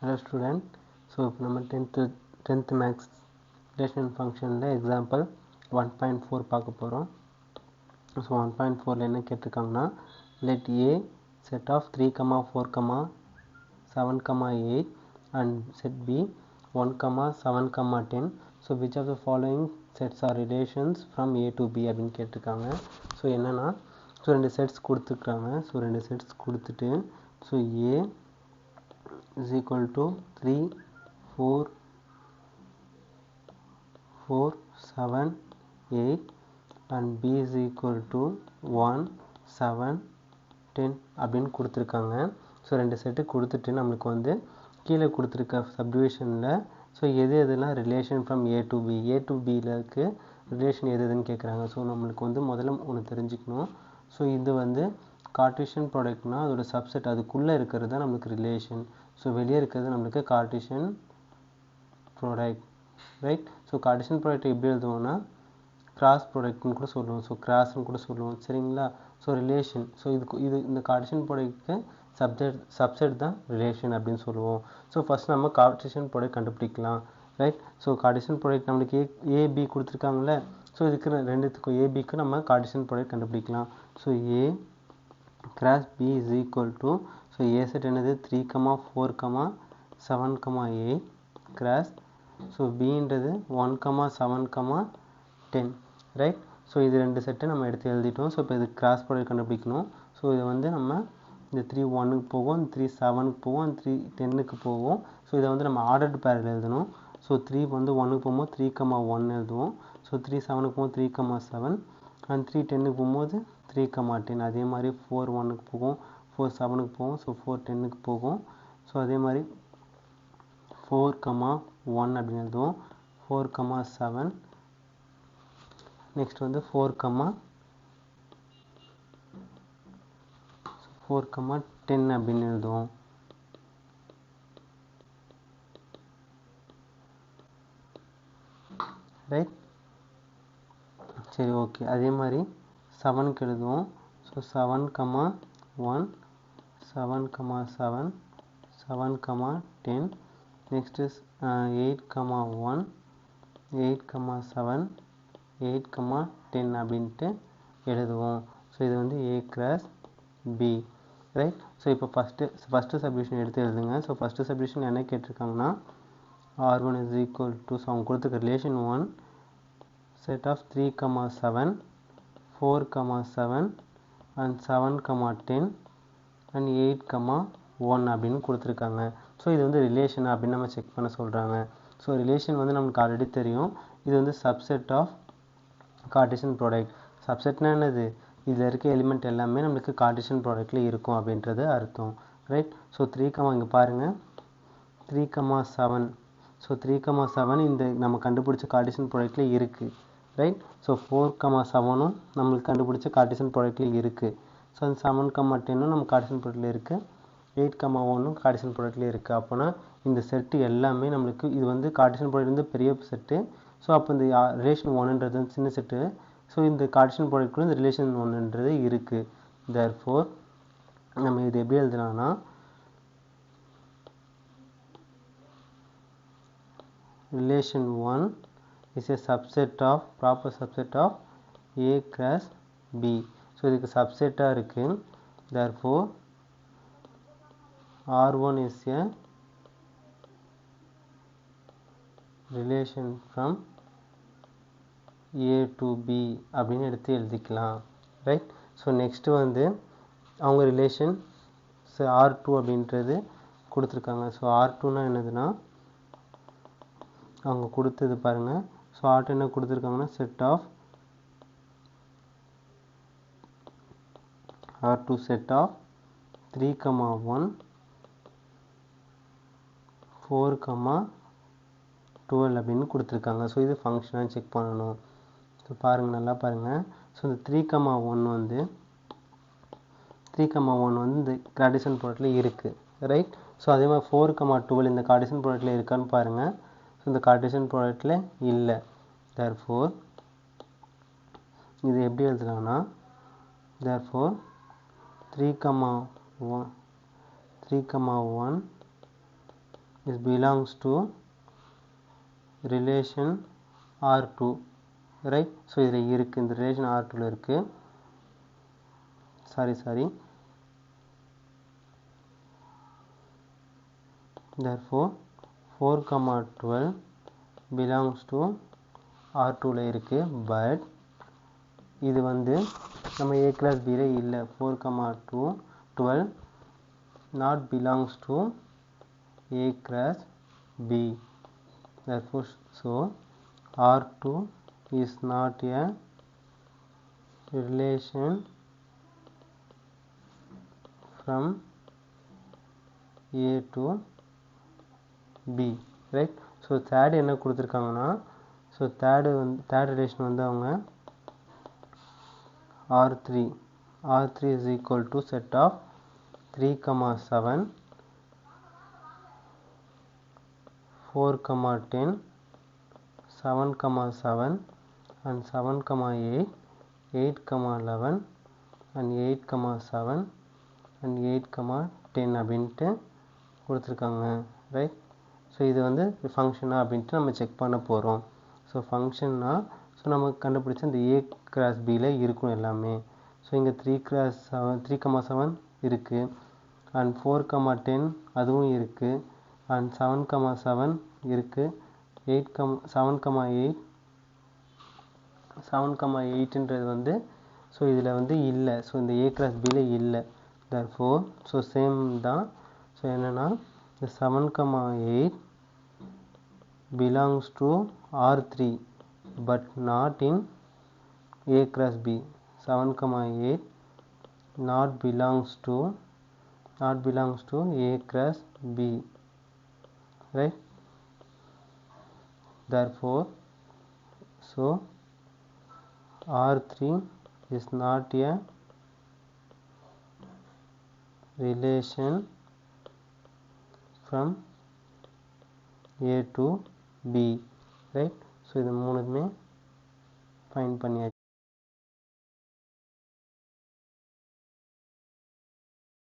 Hello student. So இப்போ நம்ம 10th maths relation functionல example 1.4 பார்க்க போகிறோம். ஸோ 1.4ல என்ன கேட்டிருக்காங்கன்னா let a set of 3, 4, 7, 8 and set b 1, 7, 10. So which of the following sets are relations from a to b அப்படின்னு கேட்டிருக்காங்க. So என்னன்னா so ரெண்டு sets கொடுத்துருக்காங்க. ஸோ ரெண்டு செட்ஸ் கொடுத்துட்டு so a is equal to 3, 4, 7, 8 and b is equal to 1, 7, 10 அப்படின்னு கொடுத்துருக்காங்க. So ரெண்டு செட்டு கொடுத்துட்டு நம்மளுக்கு வந்து கீழே கொடுத்துருக்க சப்டிவிஷனில் ஸோ எதெல்லாம் relation from A to B, A to பியில் இருக்க ரிலேஷன் எதுன்னு கேட்குறாங்க. ஸோ நம்மளுக்கு வந்து முதல்ல ஒன்று தெரிஞ்சுக்கணும். ஸோ இது வந்து கார்ட்டீசியன் ப்ராடக்ட்னால் அதோட சப்செட் அதுக்குள்ளே இருக்கிறது தான் நம்மளுக்கு ரிலேஷன். ஸோ வெளியே இருக்கிறது நம்மளுக்கு Cartesian product, right. So Cartesian product எப்படி எழுதுவோம்னா கிராஸ் ப்ராடக்ட்னு கூட சொல்லுவோம். ஸோ கிராஸ்ன்னு கூட சொல்லுவோம், சரிங்களா. ஸோ ரிலேஷன், ஸோ இது இந்த கார்ட்டீசியன் ப்ராடக்ட்டுக்கு சப்செட் தான் ரிலேஷன் அப்படின்னு சொல்லுவோம். ஸோ ஃபஸ்ட் நம்ம கார்ட்டீசியன் ப்ராடக்ட் கண்டுபிடிக்கலாம், ரைட். ஸோ கார்ட்டீசியன் ப்ராடக்ட் நம்மளுக்கு ஏபி கொடுத்துருக்காங்களே. ஸோ இதுக்கு ரெண்டுத்துக்கும் ஏபிக்கு நம்ம கார்ட்டீசியன் ப்ராடக்ட் கண்டுபிடிக்கலாம். So A cross B is equal to so A set என்னது 3, 4, 7, 8 கிராஸ் ஸோ பின்றது 1, 7, 10, ரைட். ஸோ இது ரெண்டு செட்டை நம்ம எடுத்து எழுதிட்டோம். ஸோ இப்போ இது கிராஸ் ப்ராடக்ட் கண்டுபிடிக்கணும். ஸோ இது வந்து நம்ம இந்த 3 1க்கு போகும், 3 7க்கு போகும், 3 10க்கு போகும். ஸோ இதை வந்து நம்ம ஆர்டர்டு பேரில் எழுதணும். ஸோ 3 வந்து 1க்கு போகும்போது 3, 1 எழுதுவோம். ஸோ 3 7க்கு போகும் 3, 7 அண்ட் 3 10க்கு போகும்போது 3, 10. அதே மாதிரி 4 1க்கு போகும், 4 7க்கு போகும், ஸோ 4 10க்கு போகும். ஸோ அதே மாதிரி 4, 1 அப்படின்னு எழுதுவோம். 4, 7 நெக்ஸ்ட் வந்து 4, 10 அப்படின்னு எழுதுவோம். ரைட், சரி, ஓகே. அதே மாதிரி 7க்கு எழுதுவோம். ஸோ 7, 1 7, 7 7, 10 நெக்ஸ்ட் இஸ் 8, 1 8, 7 8, 10 அப்படின்ட்டு எழுதுவோம். ஸோ இது வந்து A cross B, right. So இப்போ ஃபஸ்ட்டு சப்டிவிஷன் எடுத்து எழுதுங்க. ஸோ ஃபஸ்ட்டு சப்டிவிஷன் என்ன கேட்டிருக்காங்கன்னா R1 is equal to so அவங்க கொடுத்துருக்க relation 1 set of 3, 7 4, 7 and 7, 10 and 8, 1 அப்படின்னு கொடுத்துருக்காங்க. ஸோ இது வந்து ரிலேஷன் அப்படின்னு நம்ம செக் பண்ண சொல்கிறாங்க. ஸோ ரிலேஷன் வந்து நமக்கு ஆல்ரெடி தெரியும். இது வந்து சப்செட் ஆஃப் கார்ட்டீசியன் ப்ராடக்ட். சப்செட்னா என்னது, இதில் இருக்க எலிமெண்ட் எல்லாமே நம்மளுக்கு கார்ட்டீசியன் ப்ராடக்ட்டில் இருக்கும் அப்படின்றது அர்த்தம், ரைட். ஸோ 3, இங்கே பாருங்கள் 3, 7 ஸோ 3, 7 இந்த நம்ம கண்டுபிடிச்ச கார்ட்டீசியன் ப்ராடக்ட்டில் இருக்குது, ரைட். ஸோ 4, 7ம் நம்மளுக்கு கண்டுபிடிச்ச கார்ட்டீசியன் ப்ராடக்ட்டில் இருக்குது. ஸோ அந்த 7, 10ம் நம்ம கார்ட்டீசியன் ப்ராடக்ட்டில் இருக்குது. 8, 1ம் கார்ட்டீசியன் ப்ராடக்ட்டில் இருக்குது. அப்போனா இந்த செட்டு எல்லாமே நம்மளுக்கு இது வந்து கார்ட்டீசியன் ப்ராடக்ட் வந்து பெரிய செட்டு. ஸோ அப்போ இந்த ரிலேஷன் 1ன்றது சின்ன செட்டு. ஸோ இந்த கார்ட்டீசியன் ப்ராடக்ட் இந்த ரிலேஷன் 1ன்றது இருக்குது. தேர்ஃபோர் நம்ம இது எப்படி எழுதலாம்னா relation 1 is a proper subset of A cross B. So இதுக்கு சப்செட்டாக இருக்குது. therefore R1 is a relation from A to B அப்படின்னு எடுத்து எழுதிக்கலாம், ரைட். ஸோ நெக்ஸ்ட்டு வந்து அவங்க ரிலேஷன் R2 அப்படின்றது கொடுத்துருக்காங்க. ஸோ R2னா என்னதுன்னா அவங்க கொடுத்தது பாருங்கள். ஸோ R2 என்ன கொடுத்துருக்காங்கன்னா set of R2 set of 3, 1 4, 12 அப்படின்னு கொடுத்துருக்காங்க. ஸோ இது ஃபங்க்ஷனாக செக் பண்ணணும். ஸோ பாருங்கள், நல்லா பாருங்கள். ஸோ இந்த 3, 1 வந்து 3, 1 வந்து இந்த கார்ட்டீசியன் ப்ராடக்ட்டில் இருக்குது, ரைட். ஸோ அதே மாதிரி 4, 12 இந்த கார்ட்டீசியன் ப்ராடக்ட்டில் இருக்கான்னு பாருங்கள். ஸோ இந்த கார்ட்டீசியன் ப்ராடக்ட்டில் இல்லை. தேர்ஃபோர் இது எப்படி எழுதலாம்னா therefore 3, 1 this belongs to relation R2, right? So இதில் இருக்கு, இந்த relation R2ல இருக்கு. sorry therefore 4,12 belongs to R2ல இருக்கு. but இது வந்து நம்ம A class B ல இல்லை. 4,12 not belongs to A class B. therefore so R2 is not a relation from A to B, right? so third என்ன கொடுத்துருக்காங்கன்னா, so third relation வந்து அவங்க R3 is equal to set of 3,7 4,10 7,7 and 7,8 8,11 and 8,7 and 8,10 அப்படின்ட்டு கொடுத்துருக்காங்க, right? So இது வந்து ஃபங்க்ஷனா அப்படின்ட்டு நம்ம செக் பண்ண போகிறோம். ஸோ ஃபங்க்ஷன்னா ஸோ நம்ம கண்டுபிடிச்ச இந்த A கிராஸ் பியில் இருக்கும் எல்லாமே. ஸோ இங்கே 3,7 இருக்குது அண்ட் 4,10 அதுவும் இருக்குது அண்ட் 7,7 இருக்குது 7,8ன்றது வந்து ஸோ இதில் வந்து இல்லை. ஸோ இந்த A கிராஸ் பியில் இல்லை. therefore ஸோ சேம் தான். ஸோ என்னென்னா இந்த 7,8 belongs to R3 but not in A cross B. 7,8 not belongs to A cross B, right? therefore so R3 is not a relation from A to B, right? So இது மூணுமே find பண்ணியாச்சு.